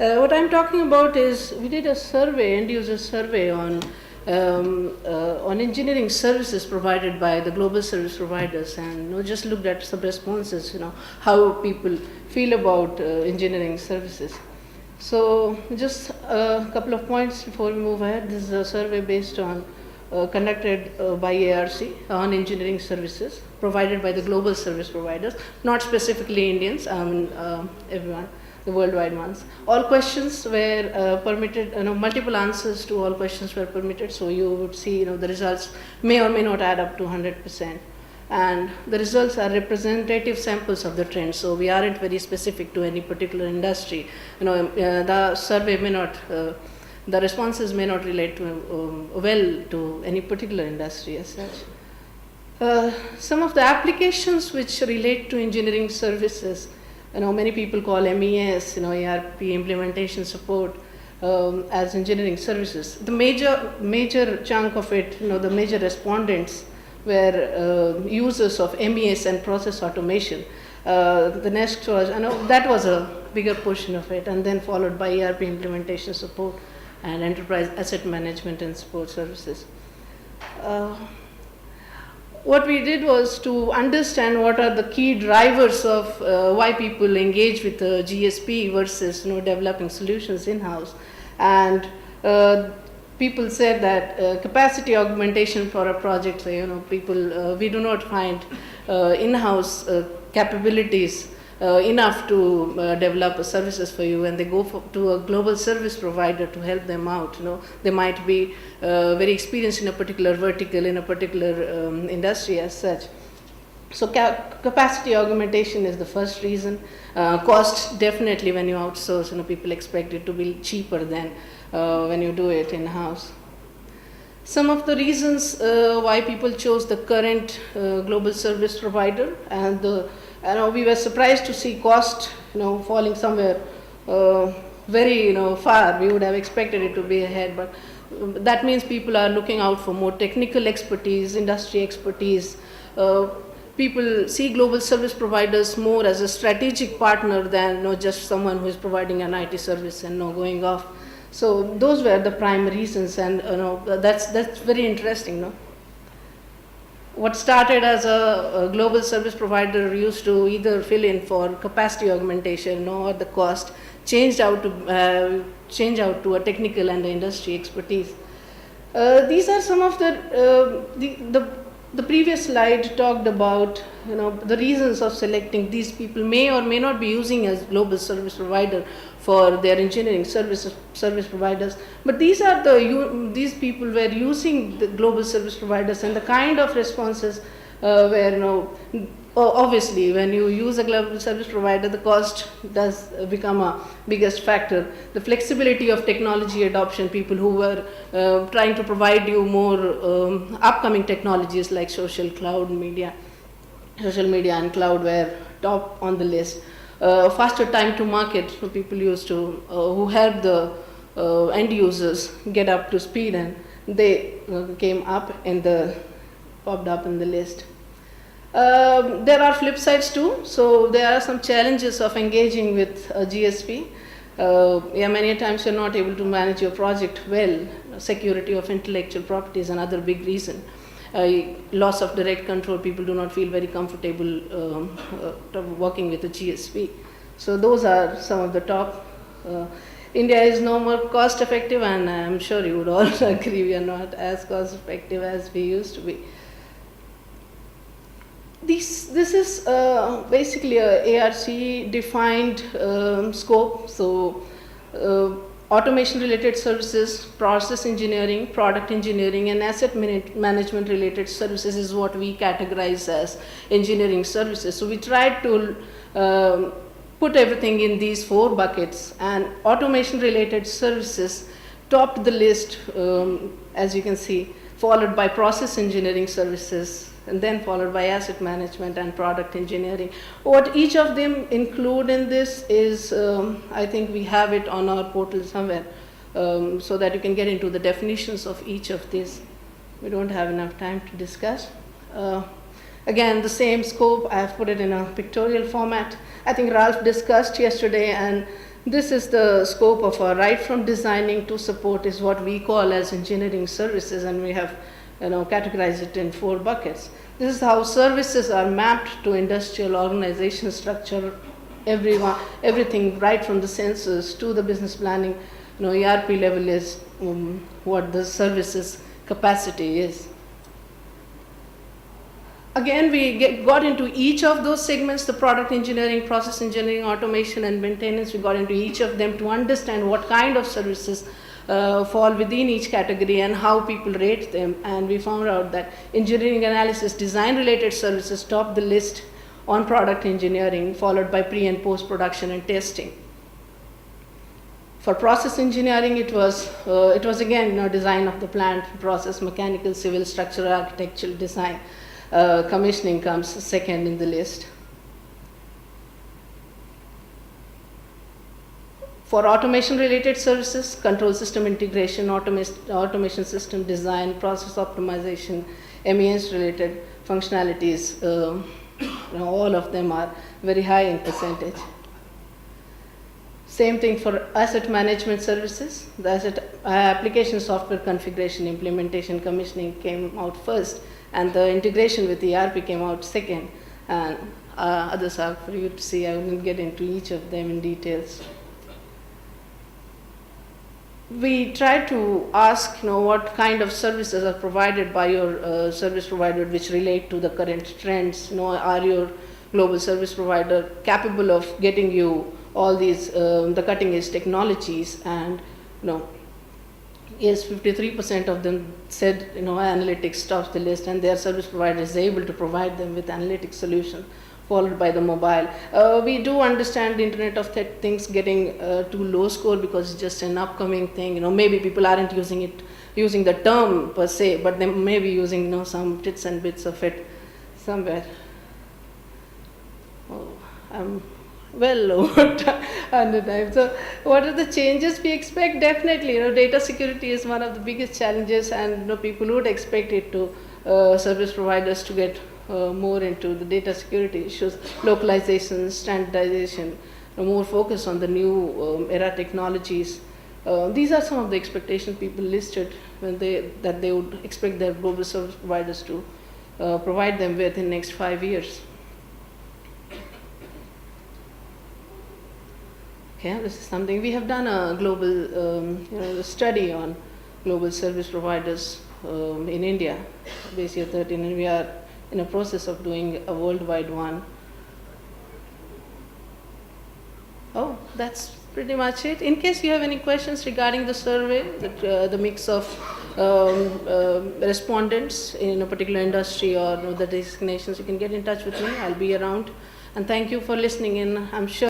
What I'm talking about is we did a survey, end-user survey on engineering services provided by the global service providers, and just looked at some responses, how people feel about engineering services. So just a couple of points before we move ahead. This is a survey based on conducted by ARC on engineering services provided by the global service providers, not specifically Indians, everyone, the worldwide ones. All questions were permitted, multiple answers to all questions were permitted, so you would see, the results may or may not add up to 100%. And the results are representative samples of the trend, so we aren't very specific to any particular industry. The survey may not, the responses may not relate to well to any particular industry as such. Some of the applications which relate to engineering services, many people call MES, ERP implementation support as engineering services. The major chunk of it, the major respondents were users of MES and process automation. The next was, that was a bigger portion of it, and then followed by ERP implementation support and enterprise asset management and support services. What we did was to understand what are the key drivers of why people engage with GSP versus developing solutions in-house. And people said that capacity augmentation for a project, people, we do not find in-house capabilities enough to develop services for you, and they go to a global service provider to help them out. They might be very experienced in a particular vertical, in a particular industry as such. So capacity augmentation is the first reason. Cost, definitely when you outsource, people expect it to be cheaper than when you do it in-house. Some of the reasons why people chose the current global service provider, and we were surprised to see cost falling somewhere very far. We would have expected it to be ahead, but that means people are looking out for more technical expertise, industry expertise. People see global service providers more as a strategic partner than just someone who is providing an IT service and going off. So those were the prime reasons, and that's very interesting. What started as a global service provider used to either fill in for capacity augmentation or the cost, changed out to a technical and industry expertise. These are some of the previous slide talked about the reasons of selecting. These people may or may not be using as global service provider for their engineering service providers, but these people were using the global service providers, and the kind of responses were obviously when you use a global service provider, the cost does become a biggest factor. The flexibility of technology adoption, people who were trying to provide you more upcoming technologies like social media and cloud were top on the list. Faster time to market for people used to who helped the end users get up to speed, and they popped up in the list. There are flip sides too. So there are some challenges of engaging with GSP. Many times you're not able to manage your project well. Security of intellectual property is another big reason. Loss of direct control, people do not feel very comfortable working with a GSP. So those are some of the top. India is no more cost effective, and I'm sure you would all agree we are not as cost effective as we used to be. This is basically a ARC defined scope. So automation related services, process engineering, product engineering, and asset management related services is what we categorize as engineering services. So we tried to put everything in these 4 buckets, and automation related services topped the list, as you can see, followed by process engineering services, and then followed by asset management and product engineering. What each of them include in this is, I think we have it on our portal somewhere, so that you can get into the definitions of each of these. We don't have enough time to discuss. Again, the same scope, I have put it in a pictorial format. I think Ralph discussed yesterday, and This is the scope of our right from designing to support is what we call as engineering services, and we have categorized it in 4 buckets. This is how services are mapped to industrial organization structure, everything right from the sensors to the business planning. ERP level is what the services capacity is. Again, we got into each of those segments, the product engineering, process engineering, automation, and maintenance. We got into each of them to understand what kind of services fall within each category and how people rate them. And we found out that engineering analysis, design-related services top the list on product engineering, followed by pre- and post-production and testing. For process engineering, it was again design of the plant, process, mechanical, civil, structural, architectural design. Commissioning comes second in the list. For automation related services, control system integration, automation system design, process optimization, MES related functionalities, all of them are very high in percentage. Same thing for asset management services. The asset application software configuration, implementation, commissioning came out first, and the integration with ERP came out second, and others are for you to see. I won't get into each of them in details. We try to ask, what kind of services are provided by your service provider which relate to the current trends. Are your global service provider capable of getting you all these the cutting edge technologies? And yes, 53% of them said analytics tops the list, and their service provider is able to provide them with analytic solution, followed by the mobile. We do understand the Internet of Things getting too low score because it's just an upcoming thing. Maybe people aren't using the term per se, but they may be using some bits and bits of it somewhere. Oh, I'm well over time. So what are the changes we expect? Definitely, data security is one of the biggest challenges, and people would expect it to service providers to get more into the data security issues, localization, standardization, more focus on the new era technologies. These are some of the expectations people listed that they would expect their global service providers to provide them with in the next 5 years. Okay, this is something we have done a global study on global service providers in India, base year 13, and we are in a process of doing a worldwide one. Oh, that's pretty much it. In case you have any questions regarding the survey, the mix of respondents in a particular industry or the designations, you can get in touch with me. I'll be around. And thank you for listening in. I'm sure